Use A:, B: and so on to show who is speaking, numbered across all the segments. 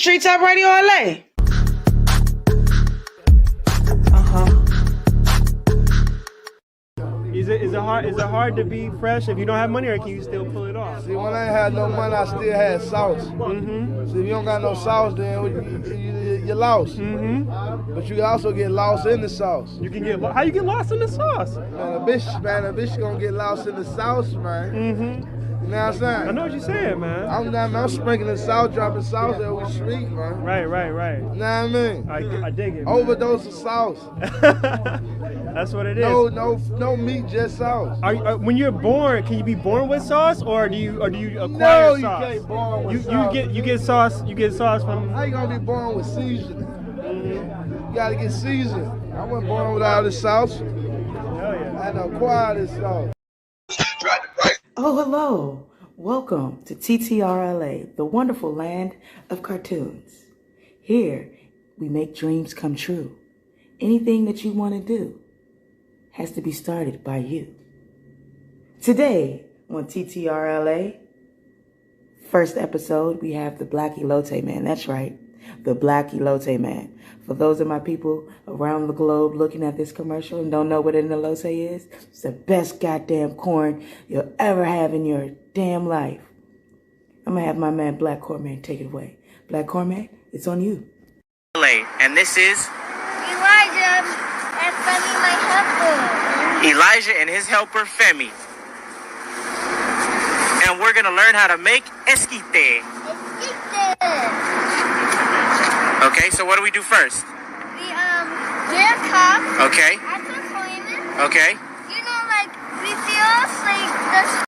A: Street Top Radio LA.
B: Is it hard to be fresh if you don't have money, or can you still pull it off?
C: See, when I ain't had no money, I still had sauce.
B: Mm-hmm.
C: See, if you don't got no sauce, then you're lost.
B: Mm-hmm.
C: But you can also get lost in the sauce.
B: You can get how you get lost in the sauce?
C: Man, a bitch gonna get lost in the sauce, man.
B: Mm-hmm.
C: You know what I'm saying?
B: I know what you're saying, man.
C: I'm sprinkling sauce, dropping sauce every street, man.
B: Right.
C: You know what I mean?
B: I dig it.
C: Overdose of sauce.
B: That's what it is.
C: No meat, just sauce.
B: When you're born, can you be born with sauce, or do you acquire
C: no,
B: sauce?
C: No, you can't born with sauce.
B: You get sauce. You get sauce from.
C: How you gonna be born with seasoning? Mm-hmm. You gotta get seasoned. I wasn't born without this sauce.
B: Hell yeah.
C: I had to acquire this sauce.
A: Oh, hello. Welcome to TTRLA, the wonderful land of cartoons. Here, we make dreams come true. Anything that you want to do has to be started by you. Today on TTRLA, first episode, we have the Black Elote Man. That's right, the Black Elote Man. For those of my people around the globe looking at this commercial and don't know what an elote is, it's the best goddamn corn you'll ever have in your damn life. I'm going to have my man Black Corman take it away. Black Corman, it's on you.
D: And this is
E: Elijah and Femi, my helper.
D: Elijah and his helper Femi. And we're going to learn how to make esquite. Okay, so what do we do first?
E: We get a cup.
D: Okay.
E: Add some lemon.
D: Okay.
E: You know, like we feel like the.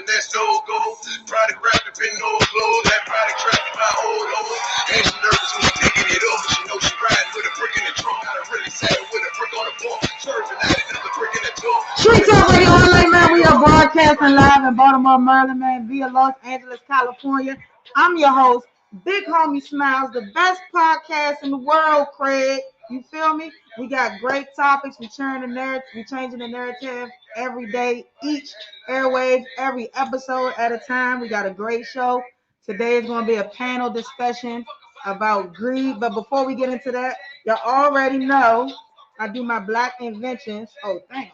F: That's no go. Product rapping, pin no clothes. That product tracking my old old. And she nervous when she taking it over. She knows she riding with a brick in the trunk. Got a really sad with a brick on the bump. Serving out another brick in the door.
G: Street Talk Radio LA, man. We are broadcasting live in Baltimore, Maryland, man, via Los Angeles, California. I'm your host, Big Homie Smiles, the best podcast in the world, Craig. You feel me? We got great topics. We changing the narrative every day, each airwaves, every episode at a time. We got a great show. Today is going to be a panel discussion about greed. But before we get into that, y'all already know I do my Black inventions. Oh, damn.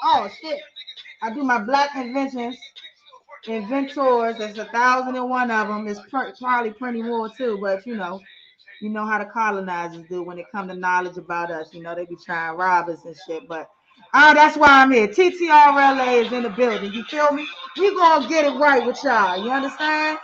G: Oh, shit. I do my Black inventions. Inventors. There's 1,001 of them. It's probably plenty more too, but you know how the colonizers do when it comes to knowledge about us. You know, they be trying to rob us and shit, but that's why I'm here. TTRLA is in the building. You feel me? We gonna get it right with y'all. You understand?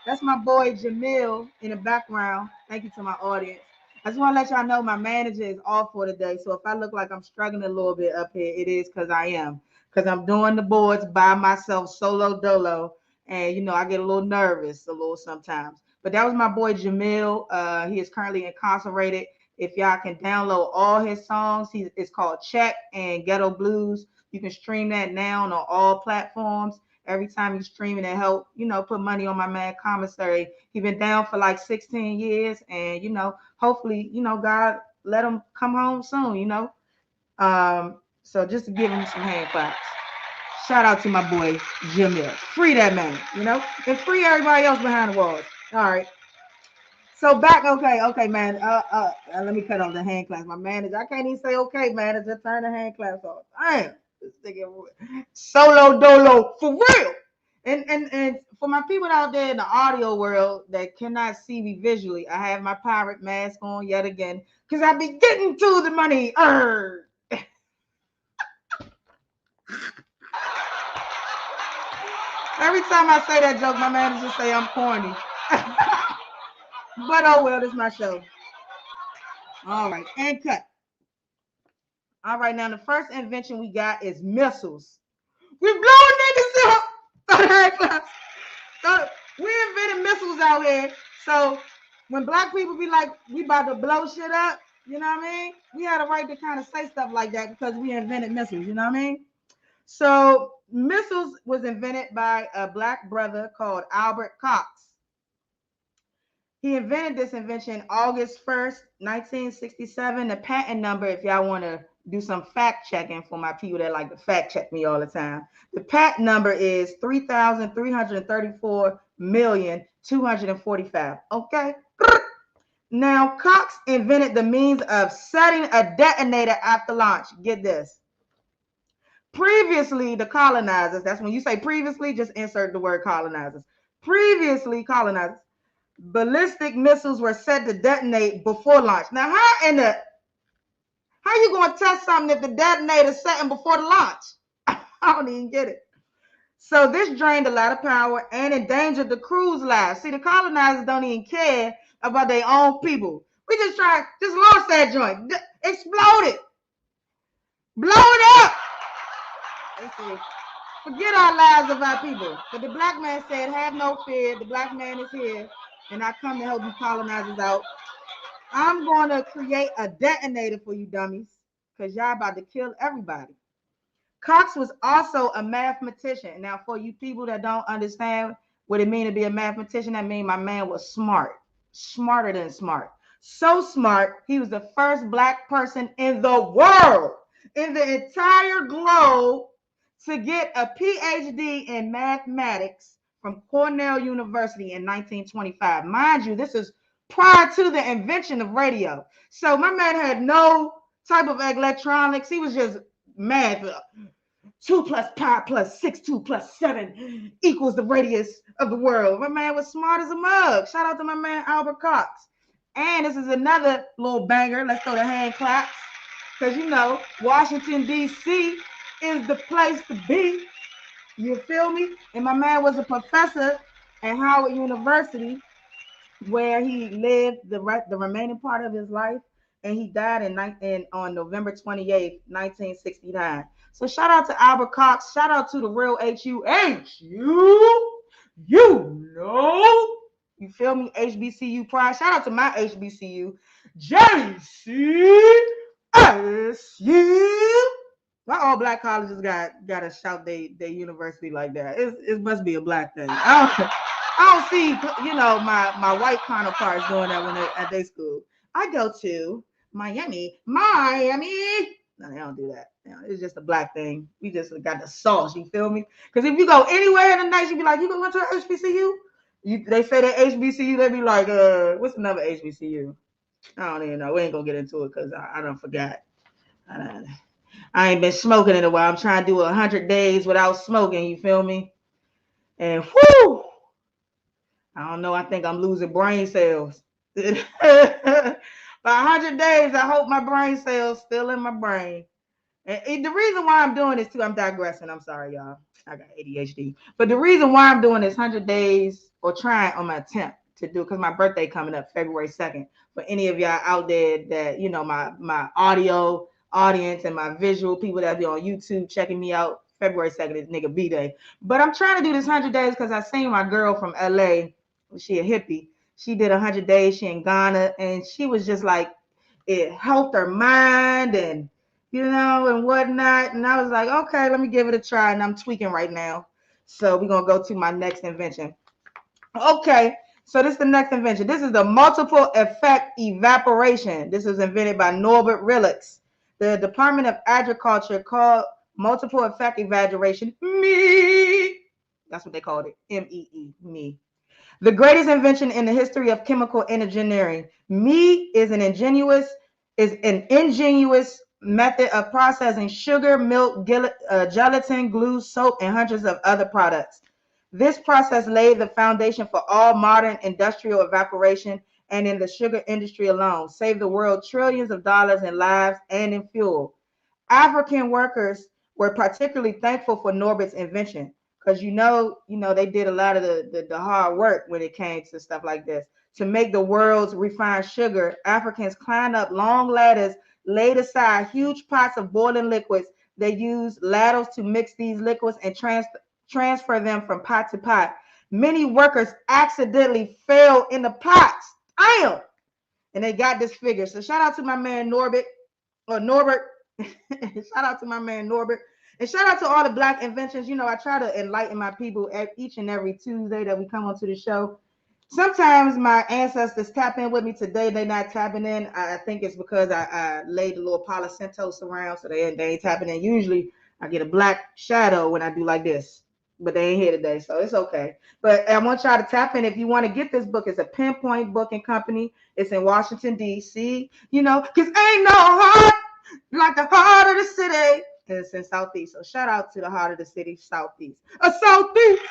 G: That's my boy Jamil in the background. Thank you to my audience. I just want to let y'all know my manager is off for today, so if I look like I'm struggling a little bit up here, it is because I am. Because I'm doing the boards by myself, solo dolo, and you know I get a little nervous sometimes. But that was my boy Jamil. He is currently incarcerated. If y'all can download all his songs, it's called Check and Ghetto Blues. You can stream that now on all platforms. Every time you stream it, help put money on my man Commissary. He's been down for like 16 years, and hopefully God let him come home soon. So just to give him some hand claps. Shout out to my boy Jamil. Free that man, and free everybody else behind the walls. All right. So back, okay, man. Let me cut off the hand claps. My manager, I can't even say okay, manager. Turn the hand claps off. Damn, this nigga solo dolo for real. And for my people out there in the audio world that cannot see me visually, I have my pirate mask on yet again because I be getting to the money. Every time I say that joke, my manager say I'm corny. But oh well, this is my show. All right, and cut. All right, now the first invention we got is missiles. We blowing niggas up. We invented missiles out here. So when black people be like, we about to blow shit up, you know what I mean? We had a right to kind of say stuff like that because we invented missiles, you know what I mean? So missiles was invented by a black brother called Albert Cox. He invented this invention August 1st, 1967. The patent number, if y'all want to do some fact checking for my people that like to fact check me all the time, the patent number is 3,334 245. Okay. Now, Cox invented the means of setting a detonator after launch. Get this. Previously, the colonizers, that's when you say previously, just insert the word colonizers. Previously, colonizers, ballistic missiles were set to detonate before launch. Now, how you going to test something if the detonator's setting before the launch? I don't even get it. So this drained a lot of power and endangered the crew's lives. See, the colonizers don't even care about their own people. We just lost that joint. Explode it. Blow it up. They say, forget our lives of our people. But the black man said, have no fear. The black man is here. And I come to help you colonizers out. I'm going to create a detonator for you dummies. Because y'all about to kill everybody. Cox was also a mathematician. Now, for you people that don't understand what it means to be a mathematician, that means my man was smart. Smarter than smart. So smart, he was the first black person in the world, in the entire globe, to get a PhD in mathematics from Cornell University in 1925. Mind you, this is prior to the invention of radio. So my man had no type of electronics. He was just math. 2 plus pi plus 6, 2 plus 7 equals the radius of the world. My man was smart as a mug. Shout out to my man Albert Cox. And this is another little banger. Let's throw the hand claps. Because you know, Washington, D.C. is the place to be. You feel me? And my man was a professor at Howard University, where he lived the remaining part of his life, and he died on November 28th, 1969. So shout out to Albert Cox. Shout out to the real HUH. You know. You feel me? HBCU pride. Shout out to my HBCU. JCSU. Why all black colleges gotta shout their university like that? It must be a black thing. I don't see, you know, my white counterparts doing that when they're at their school. I go to Miami. No, they don't do that. You know, it's just a black thing. We just got the sauce. You feel me? Because if you go anywhere in the nation, you be like, you going to an HBCU? They say that HBCU, they be like, what's another HBCU? I don't even know. We ain't gonna get into it because I done forgot. I ain't been smoking in a while. I'm trying to do 100 days without smoking. You feel me? And whoo! I don't know. I think I'm losing brain cells. By 100 days, I hope my brain cells still in my brain. And the reason why I'm doing this too, I'm digressing. I'm sorry, y'all. I got ADHD. But the reason why I'm doing this 100 days or trying on my attempt to do, because my birthday coming up February 2nd. For any of y'all out there that, you know, my audio audience and my visual people that be on YouTube checking me out, February 2nd is nigga B-Day. But I'm trying to do this 100 days because I seen my girl from LA. She a hippie. She did 100 days. She in Ghana. And she was just like, it helped her mind and, you know, and whatnot. And I was like, okay, let me give it a try. And I'm tweaking right now. So we're going to go to my next invention. Okay. So this is the next invention. This is the multiple effect evaporation. This was invented by Norbert Rilix. The Department of Agriculture called multiple effect evaporation me. That's what they called it. MEE, me. The greatest invention in the history of chemical engineering. Me is an ingenious method of processing sugar, milk, gelatin, glue, soap, and hundreds of other products. This process laid the foundation for all modern industrial evaporation, and in the sugar industry alone, saved the world trillions of dollars in lives and in fuel. African workers were particularly thankful for Norbert's invention, because you know they did a lot of the hard work when it came to stuff like this. To make the world's refined sugar, Africans climbed up long ladders, laid aside huge pots of boiling liquids. They used ladles to mix these liquids and transfer them from pot to pot. Many workers accidentally fell in the pots. Damn! And they got this figure. So shout out to my man Norbert. Shout out to my man Norbert. And shout out to all the black inventions. You know, I try to enlighten my people each and every Tuesday that we come onto the show. Sometimes my ancestors tap in with me. Today they're not tapping in. I think it's because I laid a little Palo Santos around, so they ain't tapping in. Usually I get a black shadow when I do like this. but they ain't here today, so it's okay. But I want y'all to tap in if you want to get this book. It's a Pinpoint Booking Company. It's in Washington, D.C. You know, because ain't no heart like the heart of the city. And it's in Southeast. So shout out to the heart of the city, Southeast. Southeast.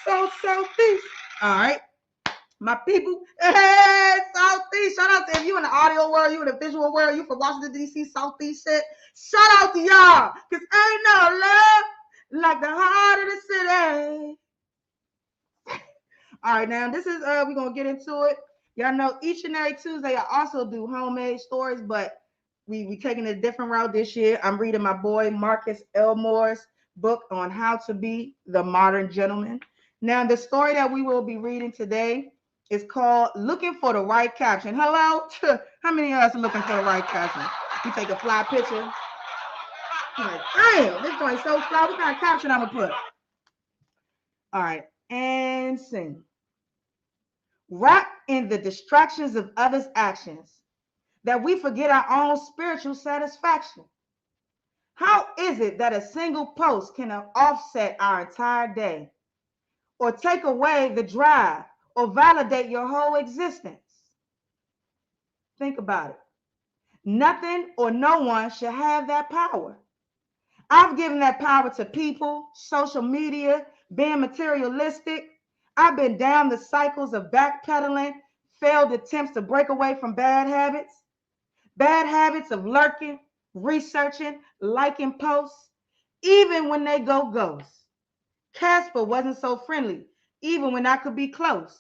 G: Southeast. All right. My people, hey, Southeast. Shout out to if you in the audio world, you in the visual world, you from Washington, D.C., Southeast shit. Shout out to y'all. Because ain't no love like the heart of the city. All right, now this is we're gonna get into it. Y'all know each and every Tuesday I also do homemade stories, but we taking a different route this year. I'm reading my boy Marcus Elmore's book on how to be the modern gentleman. Now the story that we will be reading today is called Looking for the Right Caption. Hello? How many of us are looking for the right caption? You take a fly picture. You're like, damn, this joint's so fly. What kind of caption I'm gonna put? All right, and sing. Wrapped in the distractions of others' actions, that we forget our own spiritual satisfaction. How is it that a single post can offset our entire day, or take away the drive, or validate your whole existence? Think about it. Nothing or no one should have that power. I've given that power to people, social media, being materialistic. I've been down the cycles of backpedaling, failed attempts to break away from bad habits of lurking, researching, liking posts, even when they go ghost. Casper wasn't so friendly, even when I could be close.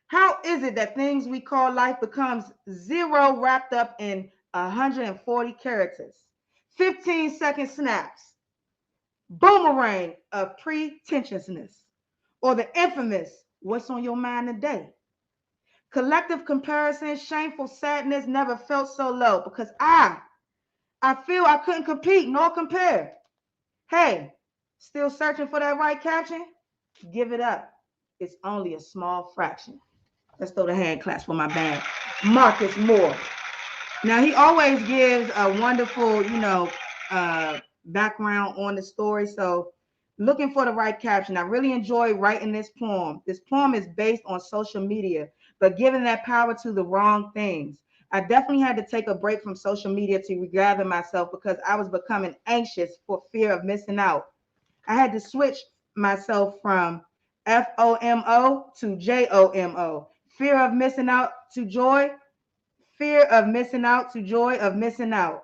G: How is it that things we call life becomes zero wrapped up in 140 characters, 15-second snaps, boomerang of pretentiousness, or the infamous what's on your mind today? Collective comparison, shameful sadness never felt so low because I feel I couldn't compete nor compare. Hey, still searching for that right caption? Give it up. It's only a small fraction. Let's throw the hand claps for my band, Marcus Moore. Now, he always gives a wonderful, background on the story. So, looking for the right caption. I really enjoy writing this poem. This poem is based on social media, but giving that power to the wrong things. I definitely had to take a break from social media to regather myself because I was becoming anxious for fear of missing out. I had to switch myself from FOMO to JOMO. Fear of missing out to joy. Fear of missing out to joy of missing out.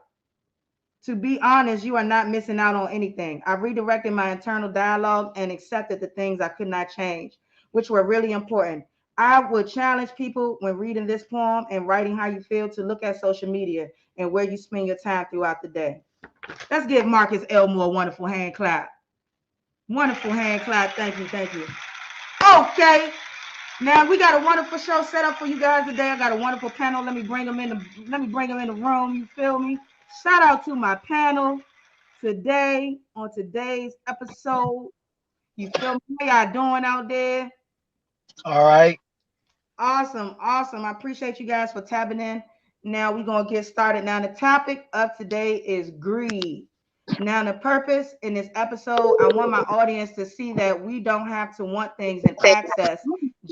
G: To be honest, you are not missing out on anything. I redirected my internal dialogue and accepted the things I could not change, which were really important. I would challenge people when reading this poem and writing how you feel to look at social media and where you spend your time throughout the day. Let's give Marcus Elmore a wonderful hand clap. Wonderful hand clap. Thank you. Thank you. Okay. Now we got a wonderful show set up for you guys today. I got a wonderful panel. Let me bring them in the room. You feel me? Shout out to my panel today on today's episode. You feel me? How y'all doing out there?
C: All right.
G: Awesome. I appreciate you guys for tapping in. Now we're gonna get started. Now the topic of today is greed. Now the purpose in this episode, I want my audience to see that we don't have to want things and access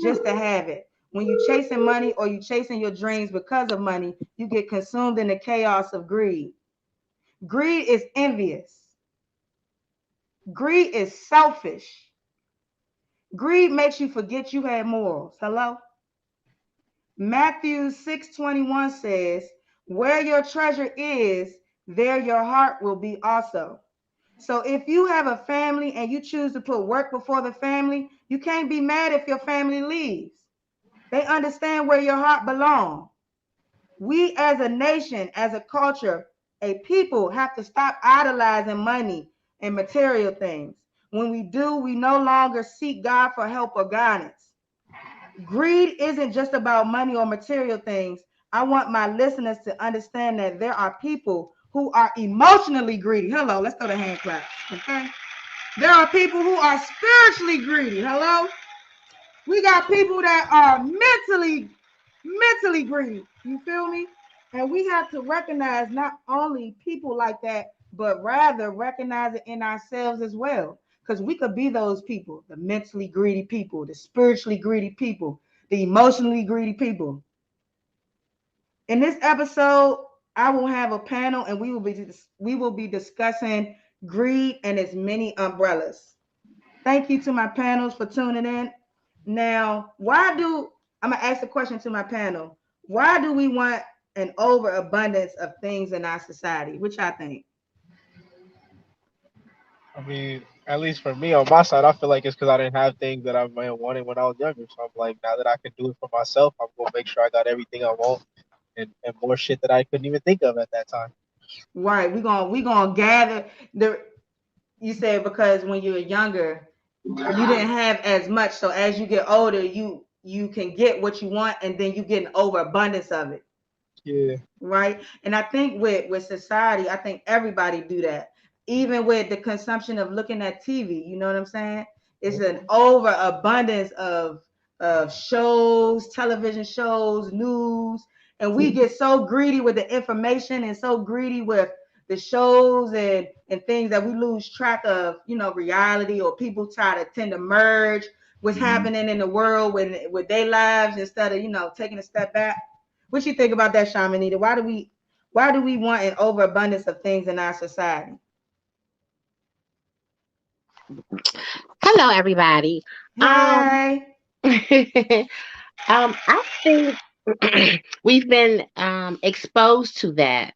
G: just to have it. When you're chasing money or you're chasing your dreams because of money, you get consumed in the chaos of greed. Greed is envious. Greed is selfish. Greed makes you forget you had morals. Hello? Matthew 6:21 says, where your treasure is, there your heart will be also. So if you have a family and you choose to put work before the family, you can't be mad if your family leaves. They understand where your heart belongs. We as a nation, as a culture, a people have to stop idolizing money and material things. When we do, we no longer seek God for help or guidance. Greed isn't just about money or material things. I want my listeners to understand that there are people who are emotionally greedy. Hello, let's throw the hand clap. Okay. There are people who are spiritually greedy. Hello. We got people that are mentally greedy. You feel me? And we have to recognize not only people like that, but rather recognize it in ourselves as well. because we could be those people, the mentally greedy people, the spiritually greedy people, the emotionally greedy people. In this episode, I will have a panel and we will be discussing greed and its many umbrellas. Thank you to my panels for tuning in. Now, I'm gonna ask a question to my panel. Why do we want an overabundance of things in our society? Which I think.
B: I mean, at least for me on my side, I feel like it's because I didn't have things that I might have wanted when I was younger. So I'm like, now that I can do it for myself, I'm gonna make sure I got everything I want and more shit that I couldn't even think of at that time.
G: Right. We're gonna gather the you said because when you were younger, you didn't have as much. So as you get older, you can get what you want and then you get an overabundance of it.
B: Yeah.
G: Right. And I think with society, I think everybody do that. Even with the consumption of looking at TV, you know what I'm saying? It's an overabundance of shows, television shows, news, and we get so greedy with the information and so greedy with the shows and things that we lose track of, reality, or people try to tend to merge what's happening in the world with their lives instead of, taking a step back. What you think about that, Shamanita? Why do we want an overabundance of things in our society?
H: Hello, everybody. Um,
G: Hi.
H: I think we've been exposed to that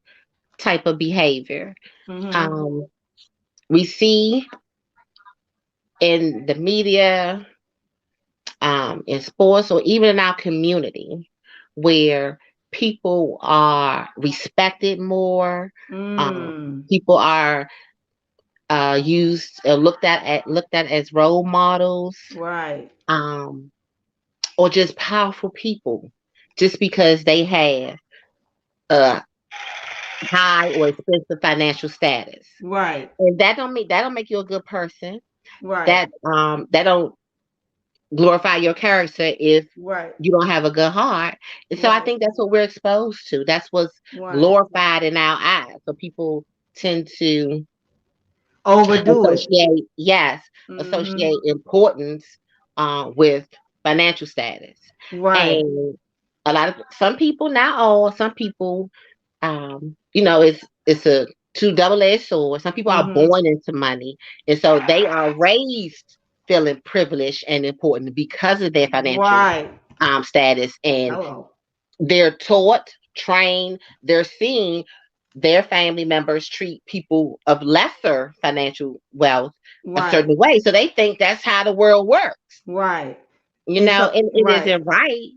H: type of behavior.
G: Mm-hmm.
H: Um, we see in the media, in sports, or even in our community, where people are respected more.
G: Mm.
H: People are used looked at as role models.
G: Right.
H: Um, or just powerful people just because they have a high or expensive financial status.
G: Right.
H: And that don't make you a good person.
G: Right.
H: That don't glorify your character if
G: Right.
H: you don't have a good heart. And so I
G: Right.
H: think that's what we're exposed to. That's what's
G: Right.
H: glorified in our eyes. So people tend to
G: Overdo it. Mm-hmm.
H: associate importance with financial status.
G: Right.
H: And some people, not all, some people, it's a two double-edged sword. Some people are
G: Mm-hmm.
H: born into money, and so they are raised feeling privileged and important because of their financial
G: Right.
H: status, and
G: Hello.
H: they're taught, trained, they're seeing their family members treat people of lesser financial wealth a
G: Right.
H: certain way. So they think that's how the world works,
G: Right. And so
H: and it
G: right.
H: isn't right,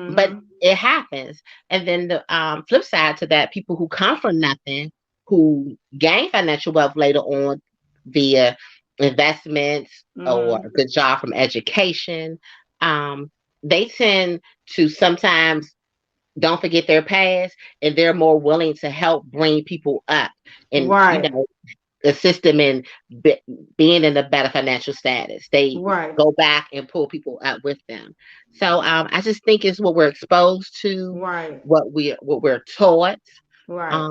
H: but
G: Mm-hmm.
H: it happens. And then the flip side to that, people who come from nothing, who gain financial wealth later on via investments or
G: Mm-hmm.
H: a good job from education, um, they tend to sometimes don't forget their past, and they're more willing to help bring people up and
G: Right.
H: assist them in be, being in a better financial status. They
G: Right.
H: go back and pull people up with them. So I just think it's what we're exposed to,
G: Right.
H: what we're taught.
G: Right.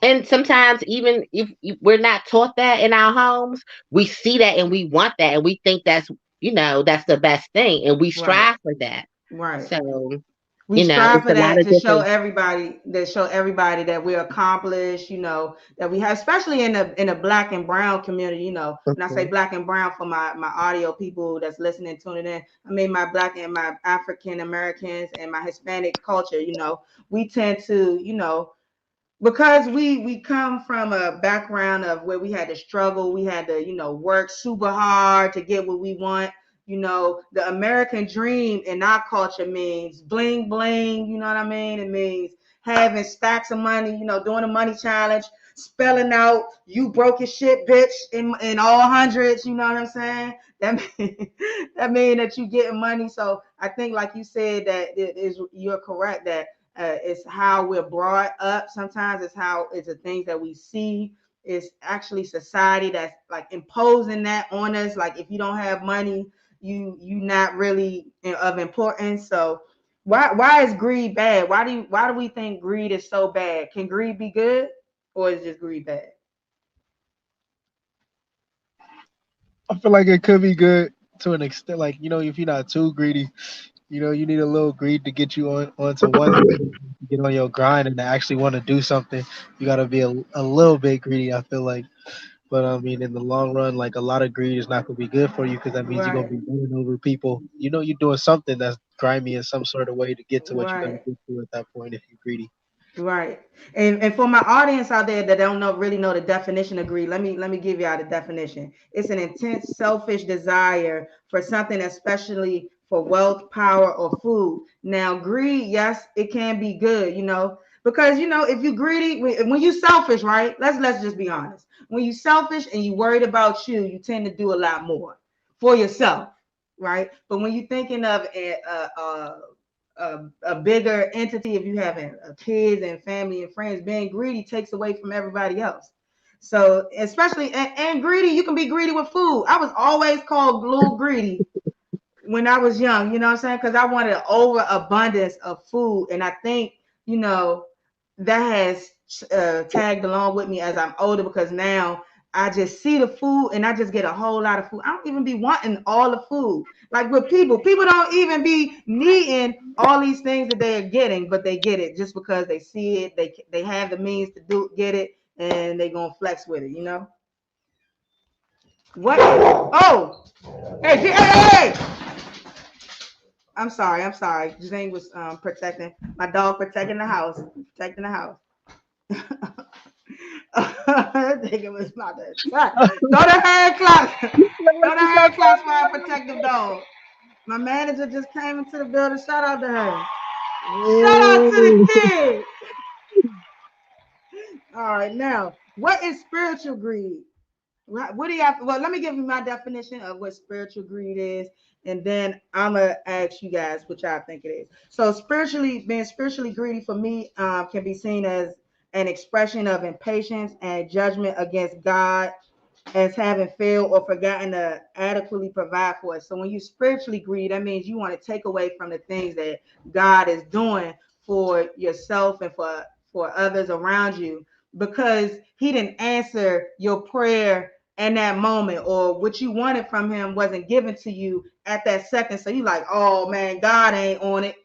H: And sometimes even if we're not taught that in our homes, we see that and we want that, and we think that's the best thing, and we
G: Right.
H: strive for that.
G: Right.
H: So
G: We strive
H: it's
G: for
H: a lot
G: that
H: of
G: to show
H: different.
G: everybody that we're accomplished, that we have, especially in the black and brown community. When I say
H: Mhm.
G: black and brown, for my audio people that's listening, tuning in, I mean my black and my African Americans and my Hispanic culture. We tend to, because we come from a background of where we had to struggle, we had to, work super hard to get what we want. The American dream in our culture means bling bling, you know what I mean? It means having stacks of money, doing a money challenge, spelling out "you broke your shit, bitch" in all hundreds, you know what I'm saying? That mean that you getting money. So I think, like you said, that you're correct that it's how we're brought up. Sometimes it's the things that we see. It's actually society that's like imposing that on us. Like if you don't have money, you not really of importance. So why is greed bad? Why do we think greed is so bad? Can greed be good, or is just greed bad?
B: I feel like it could be good to an extent. Like if you're not too greedy, you need a little greed to get you on onto one thing, get on your grind, and to actually want to do something. You gotta be a little bit greedy. I feel like, but I mean, in the long run, like a lot of greed is not gonna be good for you because that means you're gonna
G: Right.
B: be running over people. You're doing something that's grimy in some sort of way to get to what you gotta
G: Right.
B: get to at that point if you're greedy.
G: Right. And for my audience out there that don't know the definition of greed, let me give y'all the definition. It's an intense selfish desire for something, especially for wealth, power, or food. Now, greed, yes, it can be good, because if you greedy, when you selfish, right? Let's just be honest. When you selfish and you worried about you, you tend to do a lot more for yourself, right? But when you're thinking of a bigger entity, if you have kids and family and friends, being greedy takes away from everybody else. So especially and greedy, you can be greedy with food. I was always called little greedy when I was young, you know what I'm saying? Because I wanted an overabundance of food. And I think, you know, that has tagged along with me as I'm older because now I just see the food and I just get a whole lot of food. I don't even be wanting all the food. Like with people don't even be needing all these things that they are getting, but they get it just because they see it. They have the means to get it, and they gonna flex with it. What? Oh, hey! I'm sorry. I'm sorry. Jane was protecting my dog, protecting the house, protecting the house. I think it was about to try. Throw the hand claps. Throw the hand claps for our protective dog. My manager just came into the building. Shout out to her. Shout out to the kid. All right, now what is spiritual greed? What do you have? Well, let me give you my definition of what spiritual greed is, and then I'm gonna ask you guys what y'all think it is. So, being spiritually greedy for me can be seen as an expression of impatience and judgment against God as having failed or forgotten to adequately provide for us. So when you spiritually greedy, that means you want to take away from the things that God is doing for yourself and for others around you because he didn't answer your prayer in that moment, or what you wanted from him wasn't given to you at that second. So you like, oh man, God ain't on it.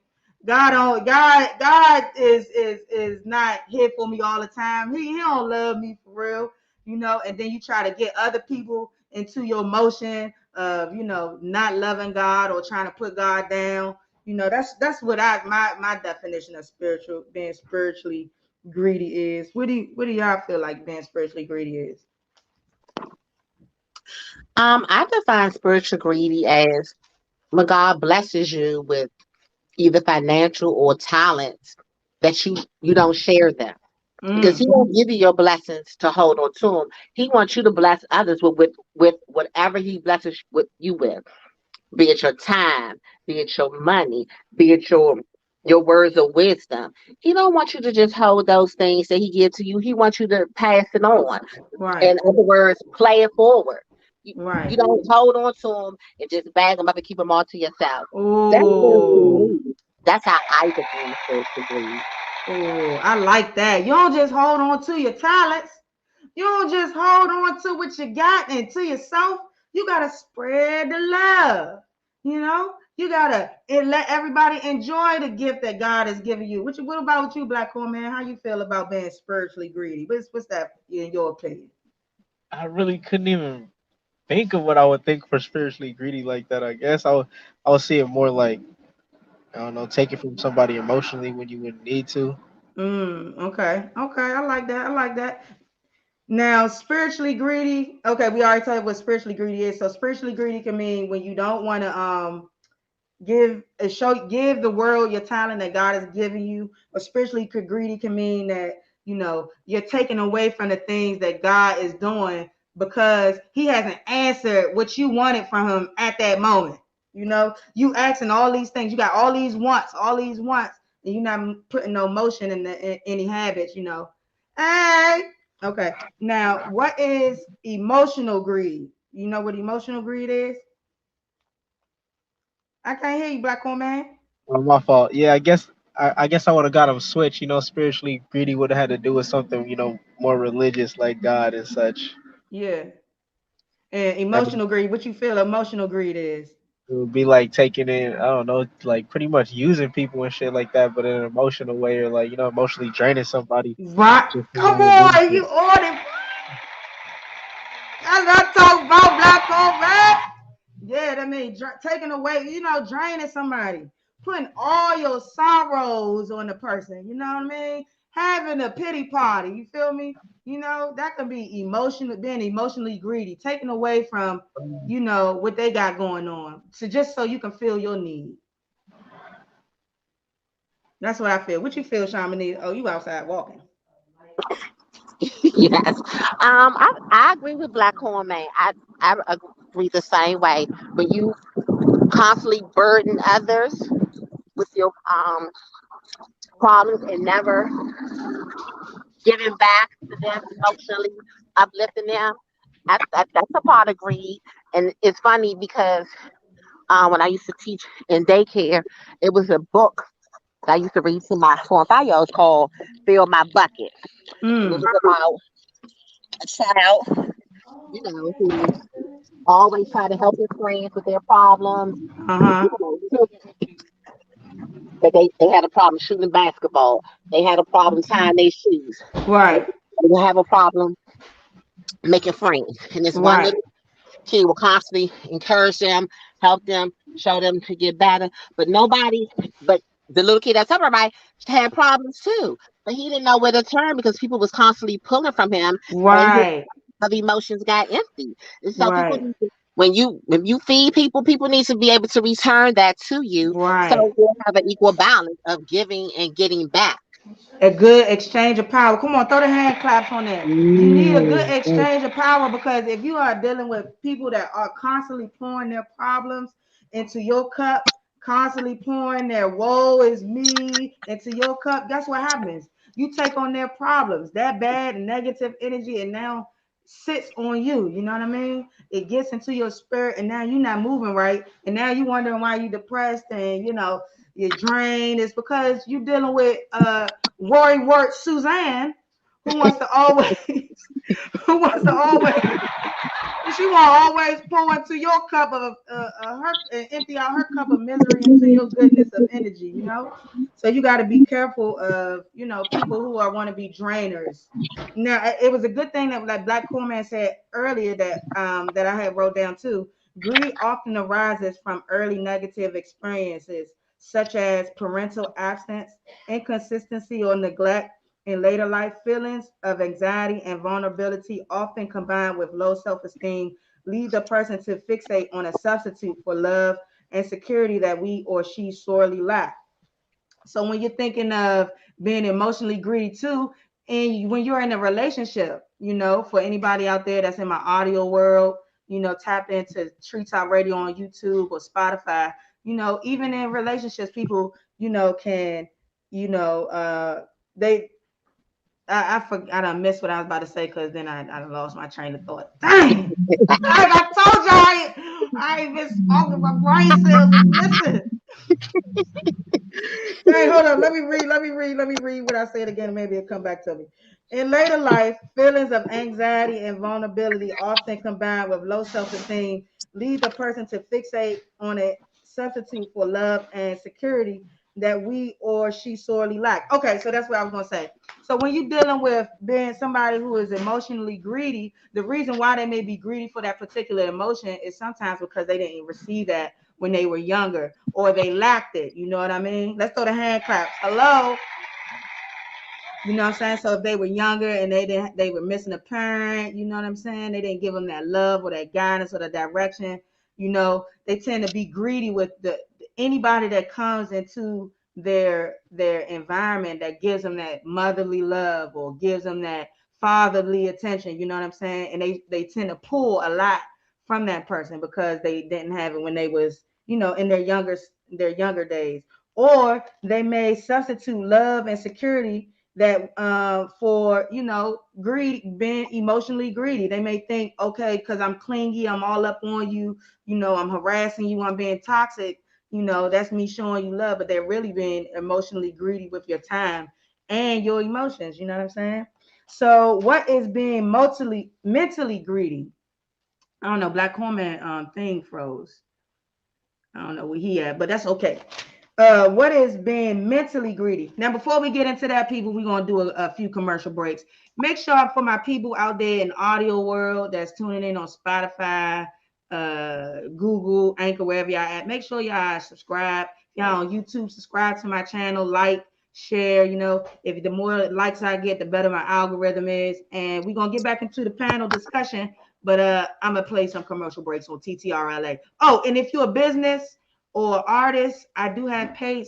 G: God is not here for me all the time. He don't love me for real, and then you try to get other people into your motion of, not loving God or trying to put God down. That's what my definition of being spiritually greedy is. What do y'all feel like being spiritually greedy is?
H: I define spiritual greedy as when God blesses you with either financial or talents that you don't share them. Because he
G: Mm,
H: won't give you your blessings to hold on to him. He wants you to bless others with whatever he blesses with you with, be it your time, be it your money, be it your words of wisdom. He don't want you to just hold those things that he gives to you. He wants you to pass it on.
G: right,
H: In other words, play it forward. You
G: right.
H: don't hold on to them and just bag them up and keep them all to yourself. That's spiritual
G: Oh,
H: greed. That's how I define spiritual greed.
G: oh, I like that. You don't just hold on to your talents. You don't just hold on to what you got and to yourself. You gotta spread the love. You gotta let everybody enjoy the gift that God has given you. What about you, Black Corn Man? How you feel about being spiritually greedy? What's that in your opinion?
B: I really couldn't even think of what I would think for spiritually greedy like that. I guess I would see it more like, I don't know, take it from somebody emotionally when you wouldn't need to.
G: Okay, okay, I like that. I like that. Now, spiritually greedy. Okay, we already told you what spiritually greedy is. So, spiritually greedy can mean when you don't want to give the world your talent that God has given you. Or spiritually greedy can mean that you're taking away from the things that God is doing because He hasn't answered what you wanted from Him at that moment. You asking all these things, you got all these wants, and you're not putting no motion in any habits. Hey, okay. Now, what is emotional greed? You know what emotional greed is? I can't hear you, Black woman.
B: Oh, my fault. Yeah, I guess I would have got him switched. Spiritually greedy would have had to do with something more religious like God and such.
G: Yeah. And
B: That'd be,
G: emotional greed, what you feel emotional greed is?
B: it would be like taking in, I don't know, like pretty much using people and shit like that, but in an emotional way, or like emotionally draining somebody
G: Right.
B: just for
G: Come
B: their
G: on, you
B: benefit.
G: on it. That's what I talk about, black on man. Yeah, that means taking away, draining somebody, putting all your sorrows on the person. You know what I mean? Having a pity party. You feel me? That could be emotional, being emotionally greedy, taking away from, what they got going on, so just so you can feel your need. That's what I feel. What you feel, Shamini? Oh, you outside walking.
H: Yes. I agree with Black Horn Man. I agree the same way. When you constantly burden others with your problems and never giving back to them emotionally, uplifting them, that's a part of greed. And it's funny because when I used to teach in daycare, it was a book that I used to read to my 4 and 5 year olds called "Fill My Bucket," and it
G: Mm.
H: was about a child, who always try to help his friends with their problems.
G: Uh-huh.
H: But they had a problem shooting basketball. They had a problem tying their shoes. They,
G: Right.
H: they have a problem making friends. And this one
G: Right.
H: little kid will constantly encourage them, help them, show them to get better. But the little kid that's up everybody had problems too. But he didn't know where to turn because people was constantly pulling from him, and his
G: Right.
H: of emotions got empty. And so people
G: Right.
H: need to, when you feed people, people need to be able to return that to you, so
G: Right.
H: you'll have an equal balance of giving and getting back.
G: A good exchange of power. Come on, throw the hand claps on that. You need a good
B: Mm, thank
G: exchange of power, because if you are dealing with people that are constantly pouring their problems into your cup, constantly pouring their woe is me into your cup, guess what happens? You take on their problems, that bad and negative energy, and now sits on you. You know what I mean? It gets into your spirit, and now you're not moving right, and now you're wondering why you're depressed, and you're drained. It's because you're dealing with Rory Wirt Suzanne, who wants to always, who wants to always, she want to always pour into your cup of her, and empty out her cup of misery into your goodness of energy. So you got to be careful of people who are want to be drainers. Now it was a good thing that, like Black Corman said earlier, that I had wrote down too. Greed often arises from early negative experiences such as parental absence, inconsistency, or neglect. In later life, feelings of anxiety and vulnerability, often combined with low self esteem, lead the person to fixate on a substitute for love and security that we or she sorely lack. So when you're thinking of being emotionally greedy too, and when you're in a relationship, for anybody out there that's in my audio world, tap into Treetop Radio on YouTube or Spotify. Even in relationships, people, can, they I done missed what I was about to say, because then I lost my train of thought. Dang! I told you I ain't been smoking. My brain cells is missing. Dang, hold on. Let me read what I said again. Maybe it'll come back to me. In later life, feelings of anxiety and vulnerability, often combined with low self-esteem, lead the person to fixate on a substitute for love and security that we or she sorely lack. Okay, so that's what I was gonna say. So when you're dealing with being somebody who is emotionally greedy, the reason why they may be greedy for that particular emotion is sometimes because they didn't receive that when they were younger, or they lacked it. You know what I mean? Let's throw the hand claps. Hello. You know what I'm saying? So if they were younger and they were missing a parent, you know what I'm saying? They didn't give them that love or that guidance or the direction. They tend to be greedy with the anybody that comes into their environment that gives them that motherly love or gives them that fatherly attention. You know what I'm saying? And they tend to pull a lot from that person because they didn't have it when they was in their younger days, or they may substitute love and security that for greed, being emotionally greedy. They may think, okay, because I'm clingy, I'm all up on you, I'm harassing you, I'm being toxic, that's me showing you love, but they're really being emotionally greedy with your time and your emotions. You know what I'm saying? So what is being mentally greedy? I don't know. Black Corman thing froze. I don't know where he at, but that's okay. What is being mentally greedy? Now, before we get into that, people, we're gonna do a few commercial breaks. Make sure for my people out there in the audio world that's tuning in on Spotify, Google, Anchor, wherever y'all at, make sure y'all subscribe. Y'all on YouTube, subscribe to my channel, like, share. You know, if the more likes I get, the better my algorithm is. And we're gonna get back into the panel discussion. But I'm gonna play some commercial breaks on TTRLA. Oh, and if you're a business or artists, I do have paid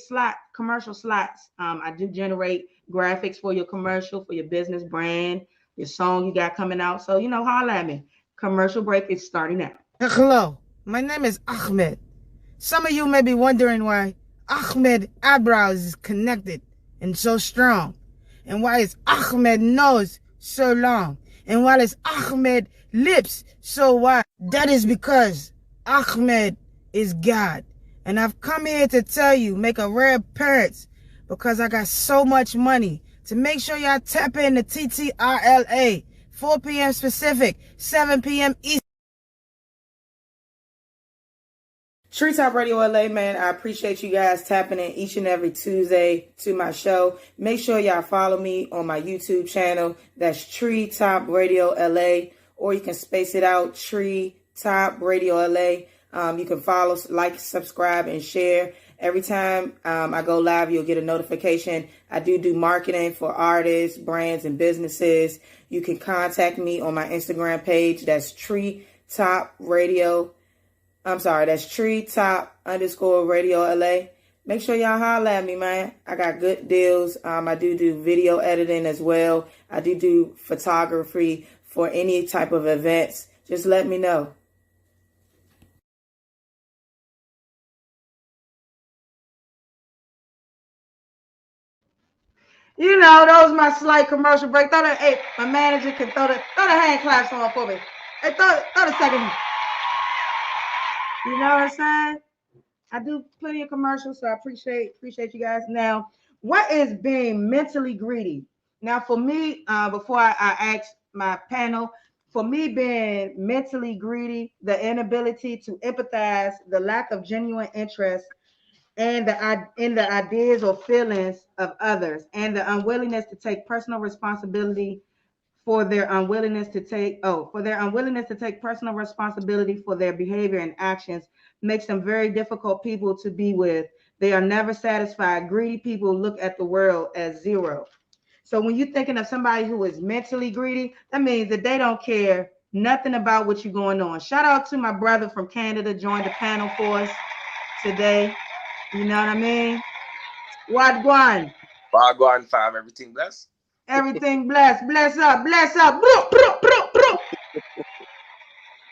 G: commercial slots. I do generate graphics for your commercial, for your business brand, your song you got coming out. So, holla at me. Commercial break is starting now.
I: Hello, my name is Ahmed. Some of you may be wondering why Ahmed eyebrows is connected and so strong, and why his Ahmed nose so long, and why his Ahmed lips so wide. That is because Ahmed is God. And I've come here to tell you, make a rare appearance, because I got so much money, to make sure y'all tap in to TTRLA, 4 p.m. Pacific, 7 p.m. East.
A: Treetop Radio LA, man, I appreciate you guys tapping in each and every Tuesday to my show. Make sure y'all follow me on my YouTube channel. That's Treetop Radio LA, or you can space it out, Treetop Radio LA. You can follow, like, subscribe, and share. Every time I go live, you'll get a notification. I do marketing for artists, brands, and businesses. You can contact me on my Instagram page. That's Treetop Radio. That's Treetop_Radio LA. Make sure y'all holler at me, man. I got good deals. I do video editing as well. I do photography for any type of events. Just let me know.
G: Those my slight commercial break. Hey, my manager can throw the hand claps on for me. Hey, throw the second. You know what I'm saying? I do plenty of commercials, so I appreciate you guys. Now, what is being mentally greedy? Now, for me, before I ask my panel, for me, being mentally greedy, the inability to empathize, the lack of genuine interest in the ideas or feelings of others, and the unwillingness to take personal responsibility for their unwillingness to take personal responsibility for their behavior and actions makes them very difficult people to be with. They are never satisfied. Greedy people look at the world as zero. So when you're thinking of somebody who is mentally greedy, that means that they don't care nothing about what you're going on. Shout out to my brother from Canada, joined the panel for us today. You know what I mean? Wagwan.
J: Wagwan, fam. Everything blessed?
G: Everything blessed. Bless up. Bless up. Bro, bro, bro, bro.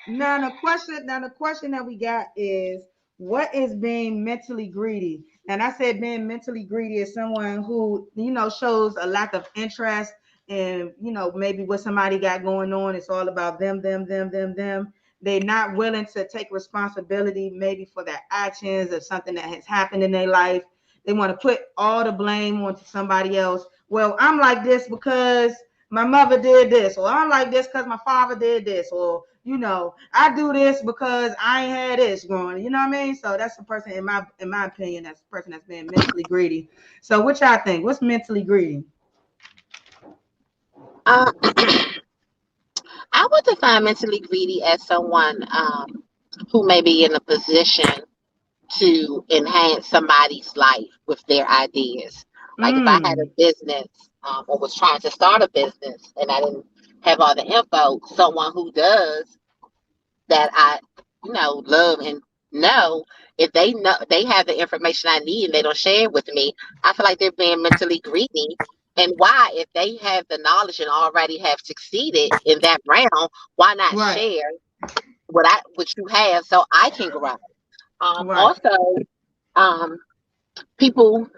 G: Now the question that we got is, what is being mentally greedy? And I said being mentally greedy is someone who, shows a lack of interest in, maybe what somebody got going on. It's all about them. They're not willing to take responsibility maybe for their actions or something that has happened in their life. They want to put all the blame onto somebody else. Well, I'm like this because my mother did this, or I'm like this because my father did this, or I do this because I ain't had this growing. You know what I mean? So that's the person, in my opinion, that's the person that's being mentally greedy. So what y'all think? What's mentally greedy?
H: I would define mentally greedy as someone who may be in a position to enhance somebody's life with their ideas. Like if I had a business or was trying to start a business and I didn't have all the info, someone who does that I, love and know, if they have the information I need and they don't share it with me, I feel like they're being mentally greedy. And why, if they have the knowledge and already have succeeded in that realm, why not share what you have so I can grow? Also, people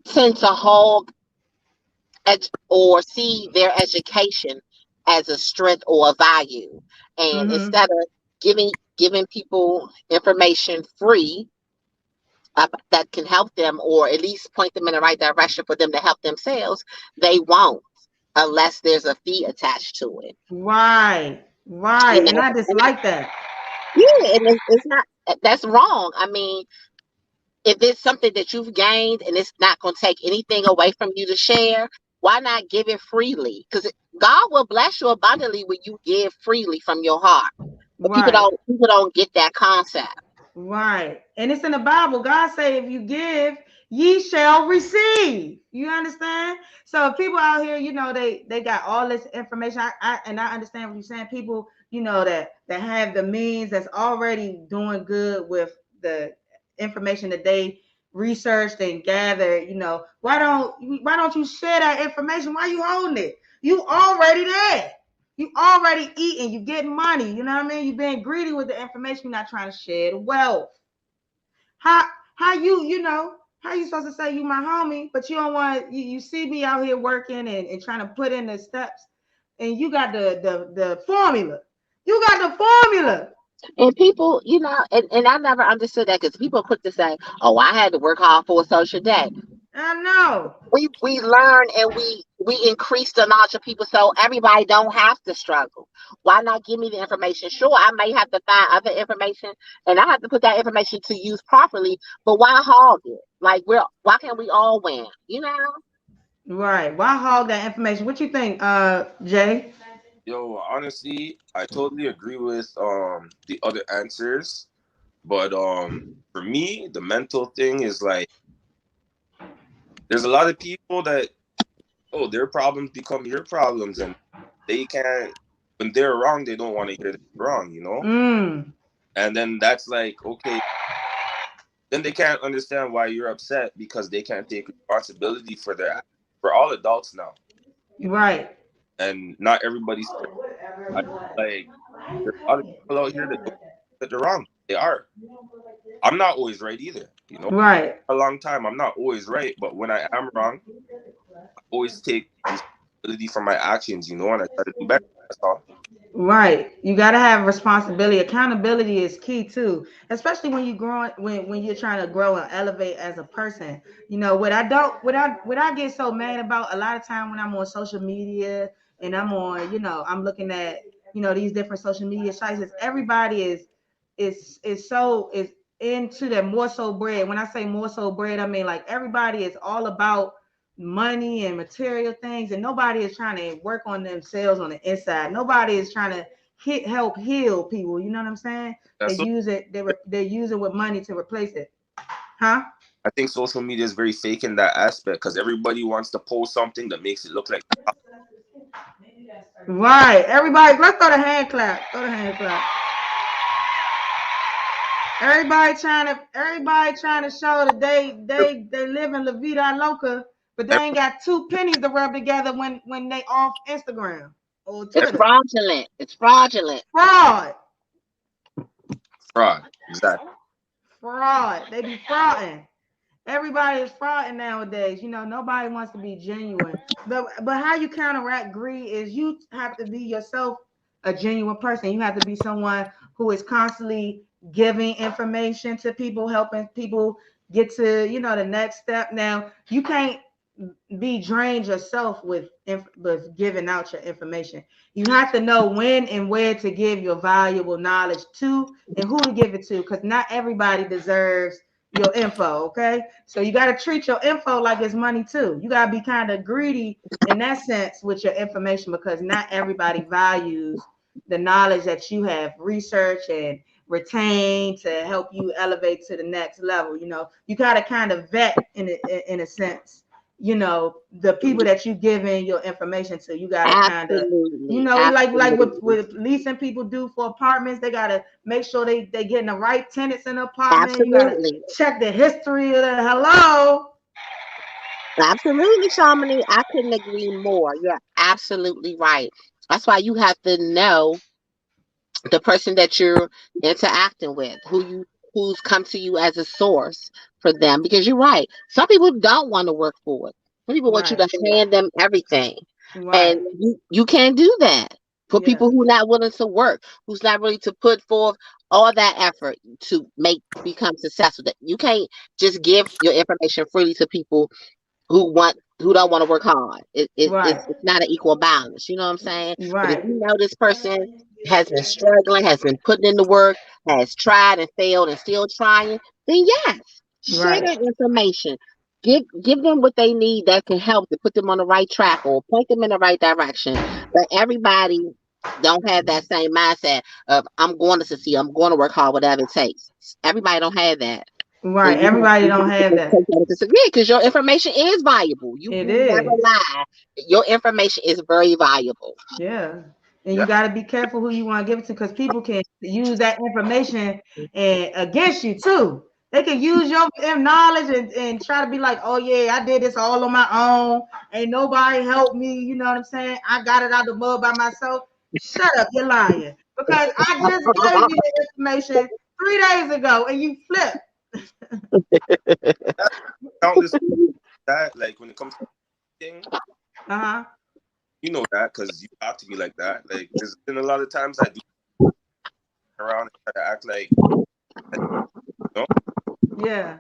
H: tend to hold or see their education as a strength or a value, and instead of giving people information free that can help them, or at least point them in the right direction for them to help themselves, they won't unless there's a fee attached to it.
G: Right. And I dislike that.
H: Yeah, and it's not that's wrong. I mean, if it's something that you've gained and it's not going to take anything away from you to share, why not give it freely? Because God will bless you abundantly when you give freely from your heart. But
G: Right.
H: people don't get that concept.
G: Right. And it's in the Bible. God say, if you give, ye shall receive. You understand? So if people out here, they got all this information. I understand what you're saying. People, that have the means, that's already doing good with the information that they researched and gathered. Why don't you share that information? Why you holding it? You already there. You already eating, you getting money, you know what I mean? You being greedy with the information, you're not trying to share the wealth. How how how you supposed to say you my homie, but you don't want you see me out here working and trying to put in the steps, and you got the formula. You got the formula.
H: And people, and I never understood that because people quick to say, "Oh, I had to work hard for a social day."
G: I know.
H: We learn and we increase the knowledge of people so everybody don't have to struggle. Why not give me the information? Sure, I may have to find other information and I have to put that information to use properly, but why hog it? Like why can't we all win?
G: Right. Why hog that information? What you think, Jay?
J: Yo, honestly, I totally agree with the other answers, but for me, the mental thing is like there's a lot of people that their problems become your problems, and they can't when they're wrong, they don't want to hear they're wrong.
G: Mm.
J: And then that's like okay, then they can't understand why you're upset because they can't take responsibility for their actions. We're all adults now,
G: Right.
J: and not everybody's like there's a lot of people out here that they're wrong. They are. I'm not always right either.
G: Right.
J: A long time, I'm not always right, but when I am wrong, I always take responsibility for my actions. And I try to do better. That's all.
G: Right. You got to have responsibility. Accountability is key too, especially when you growing when you're trying to grow and elevate as a person. What I get so mad about a lot of time when I'm on social media and I'm looking at, these different social media sites, is everybody is into the more so bread. When I say more so bread, I mean like everybody is all about money and material things, and nobody is trying to work on themselves on the inside. Nobody is trying to help heal people. You know what I'm saying? They
J: That's so.
G: use it. They use it with money to replace it. Huh?
J: I think social media is very fake in that aspect because everybody wants to post something that makes it look like.
G: Right. Everybody, let's throw the hand clap. Throw the hand clap. Everybody trying to show that they live in La Vida Loca, but they ain't got two pennies to rub together when they off Instagram or
H: It's
G: Twitter.
H: fraudulent. It's fraudulent.
G: Fraud.
J: Fraud. Exactly.
G: Fraud. They be frauding. Everybody is frauding nowadays. Nobody wants to be genuine. But how you counteract greed is you have to be yourself a genuine person. You have to be someone who is constantly giving information to people, helping people get to, the next step. Now, you can't be drained yourself with giving out your information. You have to know when and where to give your valuable knowledge to and who to give it to, because not everybody deserves your info. Okay, so you got to treat your info like it's money too. You got to be kind of greedy in that sense with your information, because not everybody values the knowledge that you have researched and retained to help you elevate to the next level. You got to kind of vet in a sense, the people that you giving your information to. You got to kind of, like with leasing people do for apartments. They got to make sure they getting the right tenants in the apartment. You got to check the history of the hello.
H: Absolutely, Shamini. I couldn't agree more. You're absolutely right. That's why you have to know the person that you're interacting with, who's come to you as a source for them. Because you're right. Some people don't want to work for it. Some people want you to hand them everything.
G: Right.
H: And you can't do that. For people who are not willing to work, who's not ready to put forth all that effort to become successful. That you can't just give your information freely to people who don't want to work hard. It's not an equal balance. You know what I'm saying? But if
G: Right.
H: you know this person has been struggling, has been putting in the work, has tried and failed and still trying, then yes, share
G: Right.
H: that information. Give them what they need that can help to put them on the right track or point them in the right direction. But everybody don't have that same mindset of I'm going to succeed, I'm going to work hard, whatever it takes. Everybody don't have that.
G: Right.
H: And
G: Everybody
H: you
G: don't
H: have
G: have
H: to
G: that.
H: take that into consideration because your information is valuable.
G: It
H: You never
G: is.
H: lie. Your information is very valuable.
G: Yeah. And you
J: Yeah.
G: got to be careful who you want to give it to because people can use that information and against you too. They can use your knowledge and try to be like, oh, yeah, I did this all on my own. Ain't nobody helped me. You know what I'm saying? I got it out the mud by myself. Shut up. You're lying. Because I just gave you the information 3 days ago and you flipped.
J: Countless that like when it comes to thing,
G: Uh-huh.
J: you know that because you have to be like that. Like there's been a lot of times I do around and try to act like, you know,
G: Yeah.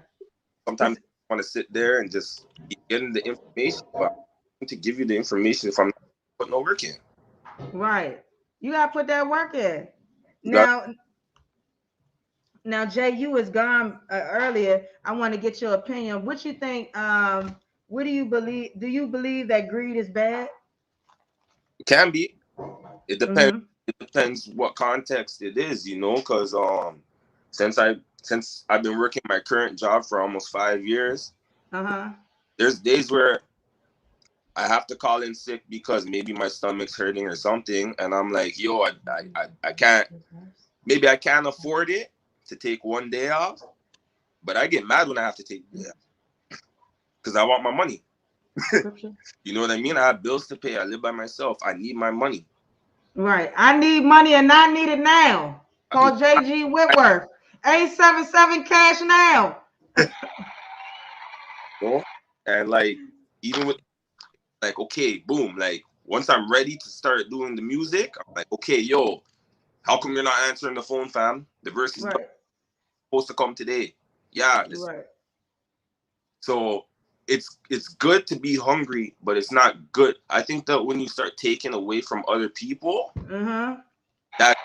J: sometimes I want to sit there and just be getting the information, but I'm going to give you the information if I'm not putting no work in.
G: Right. You gotta put that work in.
J: You got
G: Now, Jay, you was gone earlier. I want to get your opinion. What you think? What do you believe? Do you believe that greed is bad?
J: it can be. It depends.
G: Mm-hmm.
J: It depends what context it is, you know, because since I've been working my current job for almost 5 years,
G: Uh-huh.
J: there's days where I have to call in sick because maybe my stomach's hurting or something, and I'm like, yo, I can't. Maybe I can't afford it to take one day off, but I get mad when I have to take because I want my money. You know what I mean? I have bills to pay. I live by myself. I need my money.
G: Right. I need money and I need it now. Call JG Whitworth. 877 cash now.
J: You know? And like, even with like, okay, boom, like once I'm ready to start doing the music, I'm like, okay, yo, how come you're not answering the phone, fam? The verse is
G: Right.
J: supposed to come today. Yeah.
G: Right.
J: So it's good to be hungry, but it's not good. I think that when you start taking away from other people,
G: Uh-huh.
J: that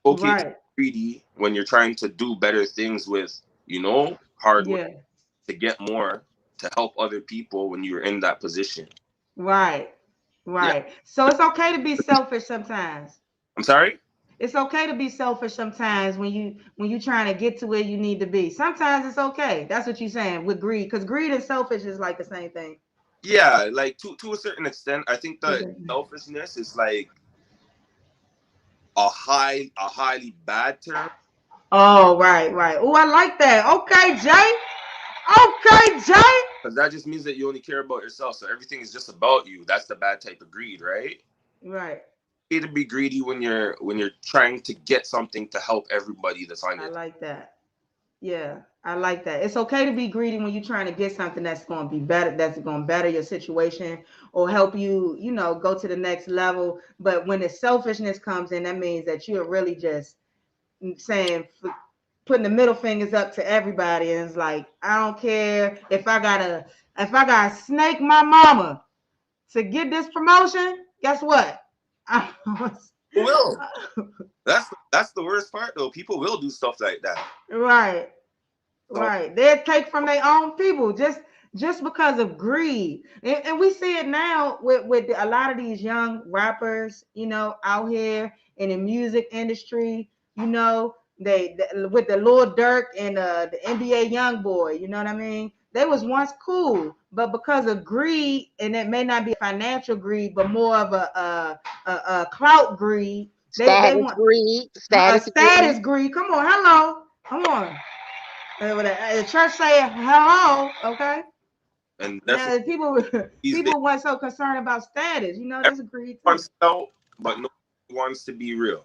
J: okay to be
G: Right.
J: greedy when you're trying to do better things with, you know, hard work
G: Yeah.
J: to get more to help other people when you're in that position.
G: Right.
J: Yeah.
G: Right. So it's okay to be selfish sometimes.
J: I'm sorry?
G: It's okay to be selfish sometimes when you trying to get to where you need to be. Sometimes it's okay. That's what you're saying with greed, because greed and selfish is like the same thing.
J: Yeah, like to a certain extent, I think that
G: Okay.
J: selfishness is like a highly bad term.
G: Oh, right, right. Oh, I like that. Okay, Jay. Okay, Jay.
J: Because that just means that you only care about yourself. So everything is just about you. That's the bad type of greed, right?
G: Right.
J: You need to be greedy when you're trying to get something to help everybody that's on
G: I
J: your team.
G: like that. Yeah, I like that. It's okay to be greedy when you're trying to get something that's going to be better, that's going to better your situation or help you, go to the next level. But when the selfishness comes in, that means that you're really just saying, putting the middle fingers up to everybody, and it's like, I don't care if I gotta snake my mama to get this promotion. Guess what?
J: People will. That's the worst part though. People will do stuff like that.
G: Right.
J: So
G: Right. They'll take from their own people just because of greed. And we see it now with a lot of these young rappers, out here in the music industry, they with the Lil Durk and the NBA young boy, you know what I mean? They was once cool, but because of greed, and it may not be financial greed, but more of a clout greed, they
H: Status
G: want
H: greed,
G: a
H: status
G: status
H: greed.
G: greed. Come on, hello, come on. When the church say hello, okay.
J: and definitely
G: Now people
J: these days
G: people weren't so concerned about status.
J: everyone
G: That's agreed too.
J: wants out, but nobody wants to be real.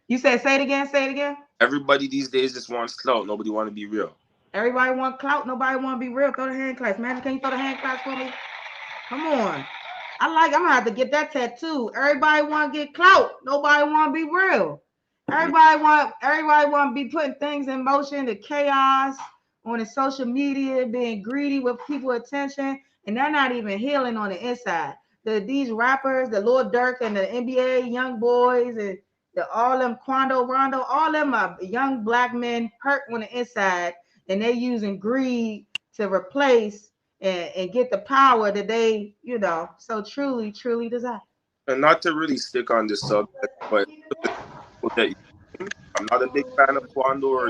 G: You said say it again, say it again.
J: Everybody these days just wants clout. Nobody want to be real.
G: Everybody want clout, nobody want to be real. Throw the hand claps. Man, can you throw the hand claps for me? Come on. I'm gonna have to get that tattoo. Everybody want to get clout. Nobody want to be real.
J: Mhm.
G: Everybody want to be putting things in motion, the chaos on the social media, being greedy with people's attention, and they're not even healing on the inside. these rappers, the Lil Durk and the NBA young boys and all them Quando Rondo, all them are young black men hurt on the inside, and they using greed to replace and get the power that they, so truly, truly desire.
J: And not to really stick on this subject, but that I'm not a big fan of Quando,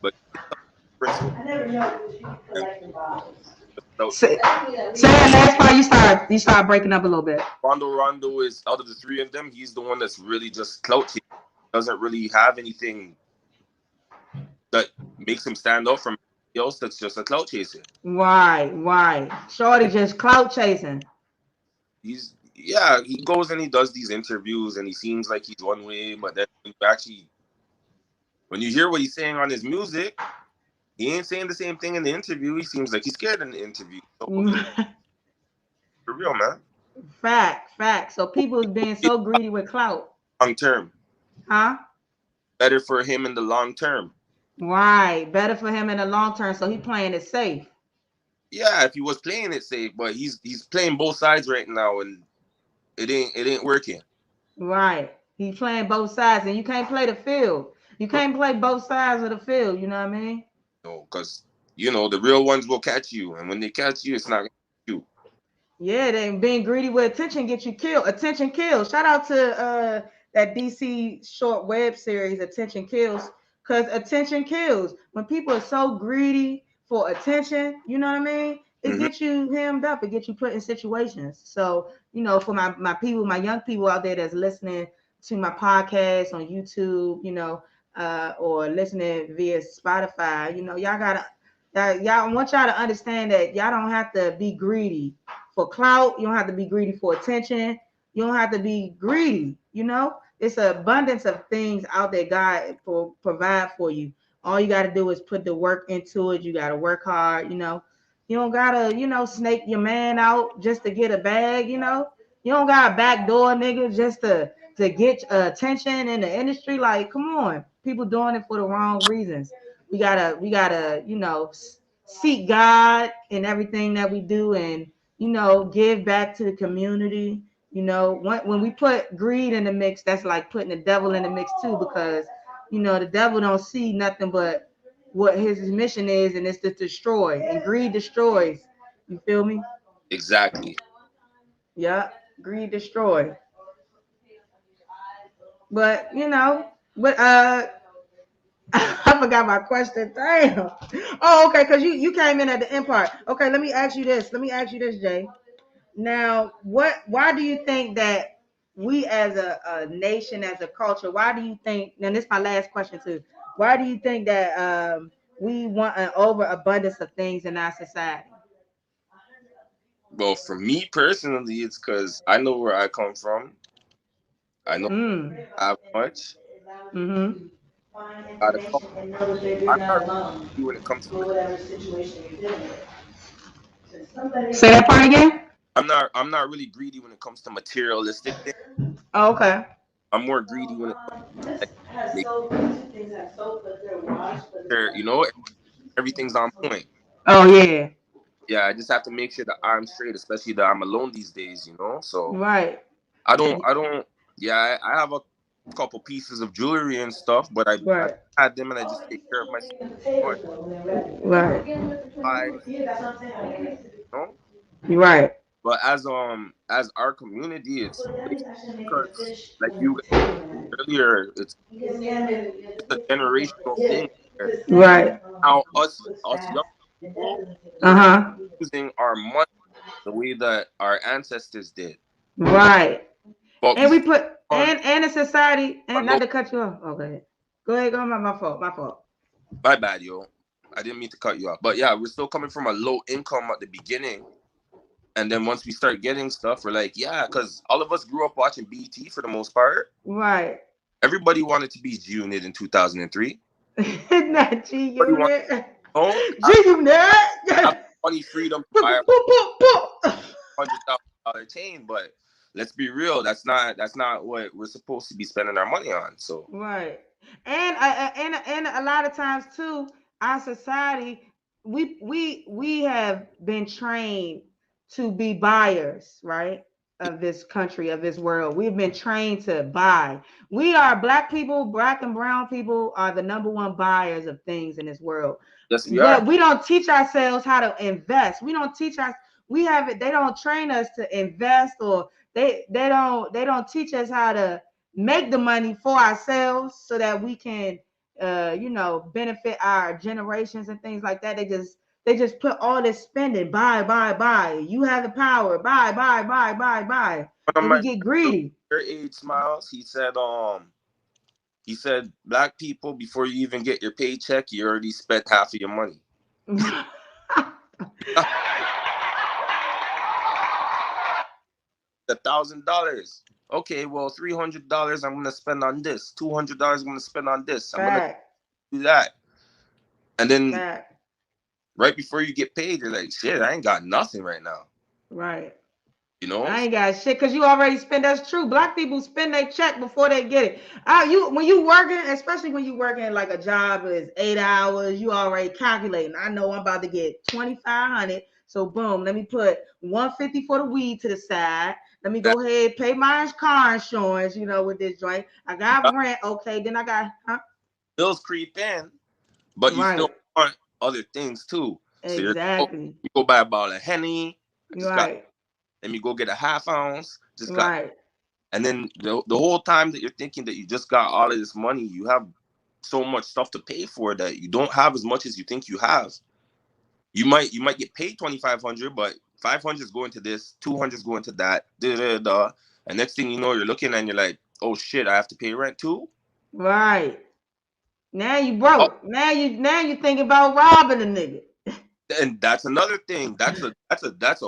J: but Prince
G: Say that last part. You start breaking up a little bit.
J: Quando Rondo is, out of the three of them, he's the one that's really just clout chasing. Doesn't really have anything that makes him stand out from anybody else. That's just a clout chaser.
G: Right. Shorty just clout chasing.
J: He goes and he does these interviews and he seems like he's one way, but then when you hear what he's saying on his music, he ain't saying the same thing in the interview. He seems like he's scared in the interview. So, for real, man.
G: Fact. So people is being so greedy with clout.
J: Long term.
G: Huh?
J: Better for him in the long term.
G: Right. Better for him in the long term. So he playing it safe.
J: Yeah, if he was playing it safe, but he's playing both sides right now and it ain't working.
G: Right. He's playing both sides and you can't play the field. You can't play both sides of the field, you know what I mean?
J: No, because the real ones will catch you, and when they catch you, it's not gonna catch you.
G: Yeah, they being greedy with attention get you killed. Attention kills. Shout out to that DC short web series, Attention Kills, because attention kills. When people are so greedy for attention, you know what I mean? It gets you hemmed up. It gets you put in situations. So, for my people, my young people out there that's listening to my podcast on YouTube, or listening via Spotify, y'all, I want y'all to understand that y'all don't have to be greedy for clout. You don't have to be greedy for attention. You don't have to be greedy. It's an abundance of things out there God provide for you. All you got to do is put the work into it. You got to work hard. You don't gotta snake your man out just to get a bag. You don't got a backdoor nigga just to get attention in the industry. Like, come on, people doing it for the wrong reasons. We gotta seek God in everything that we do, and give back to the community. When we put greed in the mix, that's like putting the devil in the mix too, because the devil don't see nothing but what his mission is, and it's to destroy, and greed destroys. You feel me?
J: Exactly.
G: Yeah, greed destroy. But I forgot my question. Damn. Oh, okay, because you came in at the end part. Okay, let me ask you this, Jay. Now, why do you think that we as a nation, as a culture, why do you think, and this is my last question too, why do you think that we want an overabundance of things in our society?
J: Well, for me personally, it's because I know where I come from. I know I have much.
G: Mm-hmm.
J: I'm not really when it comes to
G: Say that part again.
J: I'm not really greedy when it comes to materialistic things.
G: Oh, okay.
J: I'm more greedy when it comes to everything's on point.
G: Oh yeah.
J: Yeah, I just have to make sure that I'm straight, especially that I'm alone these days, So
G: right.
J: I don't yeah, I have a couple pieces of jewelry and stuff, but I had them and I just take care of myself.
G: Right. Right.
J: But as our community, it's because like you guys earlier, it's a generational thing.
G: Right.
J: Now us young people using our money the way that our ancestors did.
G: Right.
J: But
G: and we put and a society, and not to cut you off. Okay. Go ahead. My fault.
J: My bad, yo. I didn't mean to cut you off. But yeah, we're still coming from a low income at the beginning. And then once we start getting stuff, we're like, yeah, because all of us grew up watching BT for the most part.
G: Right.
J: Everybody wanted to be G-Unit in 2003.
G: Not G-Unit.
J: G-Unit. Money freedom to buy a $100,000 chain, but let's be real, that's not what we're supposed to be spending our money on. So
G: right. And a lot of times too, our society, we have been trained to be buyers, right? Of this country, of this world. We've been trained to buy. We are black people, black and brown people are the number one buyers of things in this world.
J: Yes, we
G: But
J: are.
G: we don't teach ourselves how to invest. We don't teach us, we have it, they don't train us to invest, or they don't teach us how to make the money for ourselves so that we can benefit our generations and things like that. They just put all this spending, buy. You have the power, buy.
J: One of
G: And we
J: my
G: get
J: friends
G: greedy.
J: your age, Smiles, he said black people, before you even get your paycheck, you already spent half of your money. $1,000. Okay, well, $300 I'm gonna spend on this. $200 I'm gonna spend on this. I'm gonna do that. And then right before you get paid, you're like, shit, I ain't got nothing right now.
G: Right.
J: You know?
G: I ain't got shit because you already spend. That's true. Black people spend their check before they get it. When you working, especially when you working like a job is 8 hours, you already calculating. I know I'm about to get 2,500. So boom, let me put 150 for the weed to the side. Let me go ahead pay my car insurance. With this joint, I got rent. Okay, then I got
J: bills creep in, but you still want other things too. So
G: exactly.
J: you go buy a bottle of Henny.
G: Right.
J: Let me go get a half ounce.
G: Right.
J: And then the whole time that you're thinking that you just got all of this money, you have so much stuff to pay for that you don't have as much as you think you have. You might get paid $2,500, but 500 is going to this, 200 is going to that, and next thing you know, you're looking and you're like, oh shit, I have to pay rent too.
G: Right. Now you broke. Now you thinking about robbing a nigga.
J: And that's another thing. That's a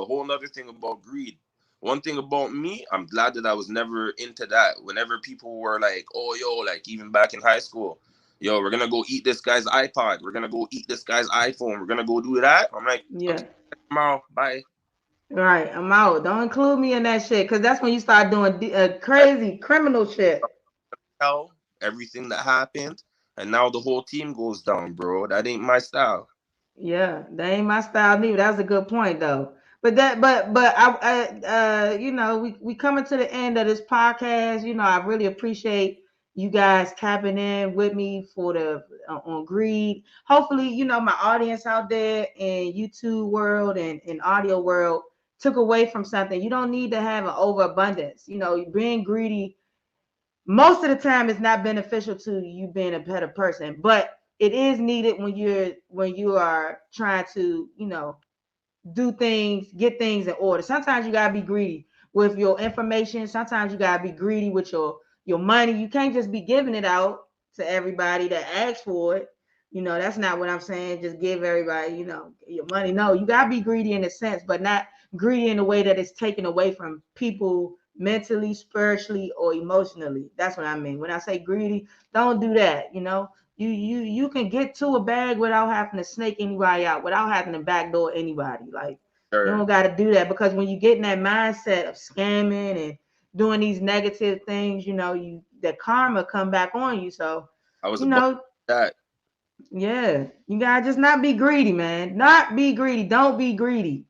J: whole nother thing about greed. One thing about me, I'm glad that I was never into that. Whenever people were like, oh yo, like even back in high school, yo, we're gonna go eat this guy's iPod, we're gonna go eat this guy's iPhone, we're gonna go do that. I'm like,
G: yeah,
J: okay, tomorrow, bye.
G: Right, I'm out. Don't include me in that shit, because that's when you start doing crazy criminal shit.
J: Tell everything that happened, and now the whole team goes down, bro. That ain't my style.
G: Yeah, that ain't my style neither. That was a good point though. But we coming to the end of this podcast. I really appreciate you guys tapping in with me for the on greed. Hopefully, my audience out there in YouTube world and in audio world took away from something. You don't need to have an overabundance. Being greedy most of the time is not beneficial to you being a better person, but it is needed when you are trying to do things, get things in order. Sometimes you gotta be greedy with your information. Sometimes you gotta be greedy with your money. You can't just be giving it out to everybody that asks for it. That's not what I'm saying. Just give everybody your money. No, you gotta be greedy in a sense, but not greedy in a way that it's taken away from people mentally, spiritually, or emotionally. That's what I mean. When I say greedy, don't do that. You can get to a bag without having to snake anybody out, without having to backdoor anybody. Like, you don't got to do that, because when you get in that mindset of scamming and doing these negative things, the karma come back on you. So
J: I was about that.
G: Yeah, you gotta just not be greedy, man. Not be greedy. Don't be greedy.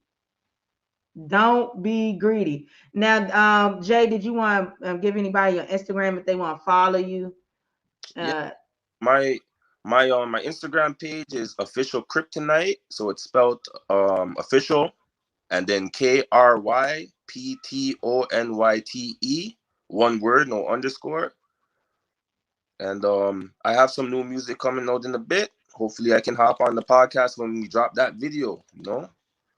G: Don't be greedy. Now, Jay, did you want to give anybody your Instagram if they want to follow you?
J: Yeah. My Instagram page is official kryptonite, so it's spelled official and then KRYPTONYTE, one word, no underscore. And I have some new music coming out in a bit. Hopefully I can hop on the podcast when we drop that video,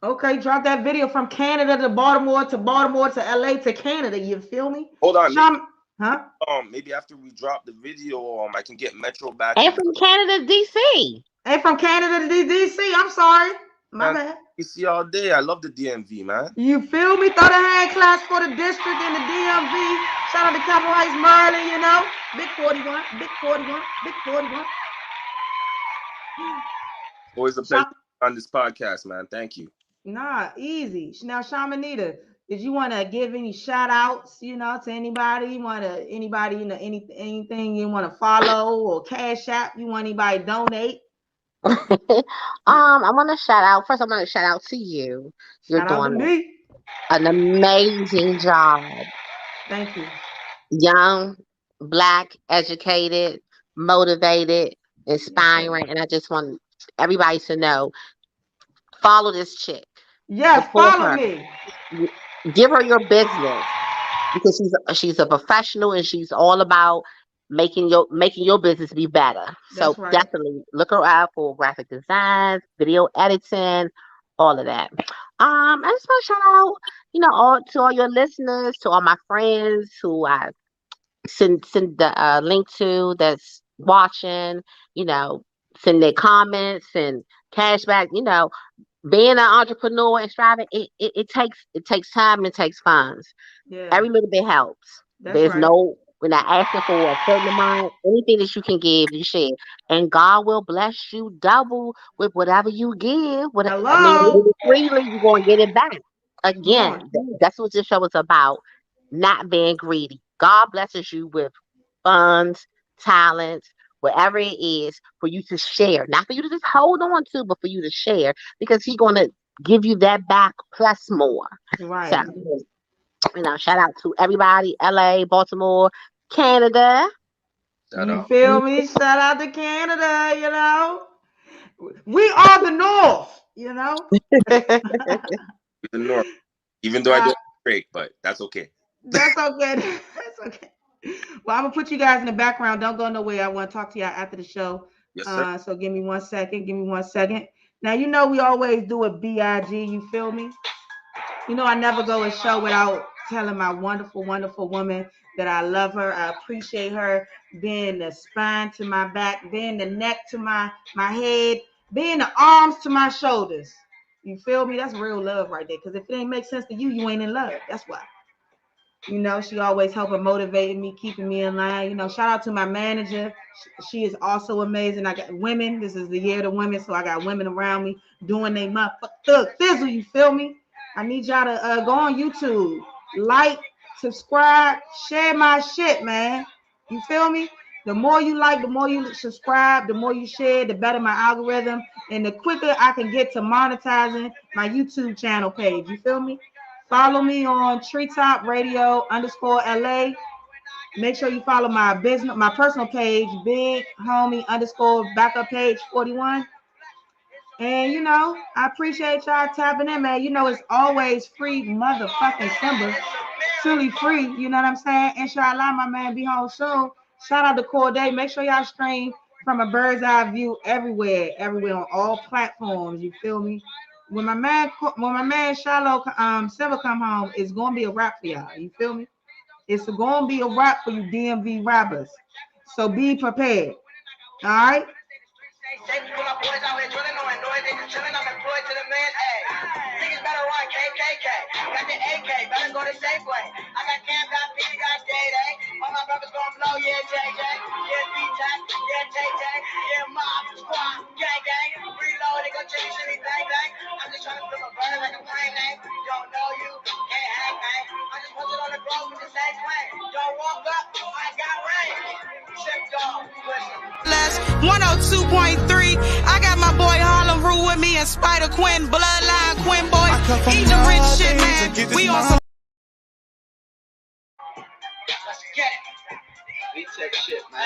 G: Okay, drop that video from Canada to Baltimore to LA to Canada. You feel me?
J: Hold on. Maybe after we drop the video, I can get Metro back.
H: And from Canada to DC.
G: And from Canada to DC. I'm sorry. My bad.
J: DC all day. I love the DMV, man.
G: You feel me? Throw the hand claps for the district and the DMV. Shout out to Capitol Heights, Maryland, Big 41, Big 41, Big 41.
J: Always a pleasure on this podcast, man. Thank you.
G: Nah, easy. Now, Shamanita, did you want to give any shout outs, to anybody? Anything you want to follow or cash app? You want anybody to donate?
H: I want to shout out. First, I want to shout out to you.
G: Shout out to me.
H: an amazing job.
G: Thank you.
H: Young, black, educated, motivated, inspiring, and I just want everybody to know, follow this chick.
G: Yes,
H: Support
G: follow
H: her.
G: me.
H: Give her your business because she's a professional and she's all about making your business be better. So
G: That's right.
H: definitely look her out for graphic designs, video editing, all of that. I just want to shout out, all to all your listeners, to all my friends who I send the link to that's watching, send their comments and cashback, being an entrepreneur and striving, it takes time and it takes funds.
G: Yeah,
H: Every little bit helps.
G: that's
H: There's
G: right.
H: we're not asking for a certain amount. Anything that you can give, you share, and God will bless you double with whatever you give.
G: Hello.
H: Freely you're gonna get it back.
G: Come
H: Again,
G: on.
H: that's what this show is about. Not being greedy. God blesses you with funds, talents, whatever it is for you to share. Not for you to just hold on to, but for you to share because He's going to give you that back plus more.
G: Right.
H: So, shout out to everybody, LA, Baltimore, Canada.
G: You feel me? Shout out to Canada, We are the North,
J: The North. Even though I don't break, but that's okay.
G: That's okay. That's okay. Well, I'm gonna put you guys in the background. Don't go nowhere. I want to talk to y'all after the show.
J: Yes, sir.
G: So give me 1 second. Give me 1 second. Now we always do a BIG. You feel me? I never go a show without telling my wonderful, wonderful woman that I love her. I appreciate her being the spine to my back, being the neck to my head, being the arms to my shoulders. You feel me? That's real love right there. Because if it ain't make sense to you, you ain't in love. That's why. She always helping motivating me, keeping me in line. Shout out to my manager. She is also amazing. I got women. This is the year of the women, so I got women around me doing they motherfucker thizzle. You feel me? I need y'all to go on YouTube, like, subscribe, share my shit, man. You feel me? The more you like, the more you subscribe, the more you share, the better my algorithm, and the quicker I can get to monetizing my YouTube channel page. You feel me? Follow me on Treetop Radio _LA. Make sure you follow my personal page, Big Homie _backup page 41. And I appreciate y'all tapping in, man. It's always free motherfucking Simba. Truly free, you know what I'm saying? Inshallah, my man be home soon. Shout out to Cordae. Make sure y'all stream from a bird's eye view everywhere on all platforms. You feel me? When my man Shiloh Silver come home, it's gonna be a wrap for y'all. You feel me? It's gonna be a wrap for you DMV robbers. So be prepared. All right. Got the AK, better go to Safeway. I got Cam, got P, got Day. All my brothers gonna blow, yeah, JJ, yeah, B-Tac, yeah, Tay-Tay, yeah, Mob, Squad, gang, reload, they gon' shimmy, bang. I'm just trying to flip a bird like a plane name. Don't know you, can't hang, man. I just posted on the road with the same way. Don't walk up, I got range. Ship dog, listen.
I: 102.3. I got my boy Harlem Rule with me and Spider Quinn, Bloodline Quinn boy. Eat the rich shit, man. We on some.
F: Let's get it. We check shit, man.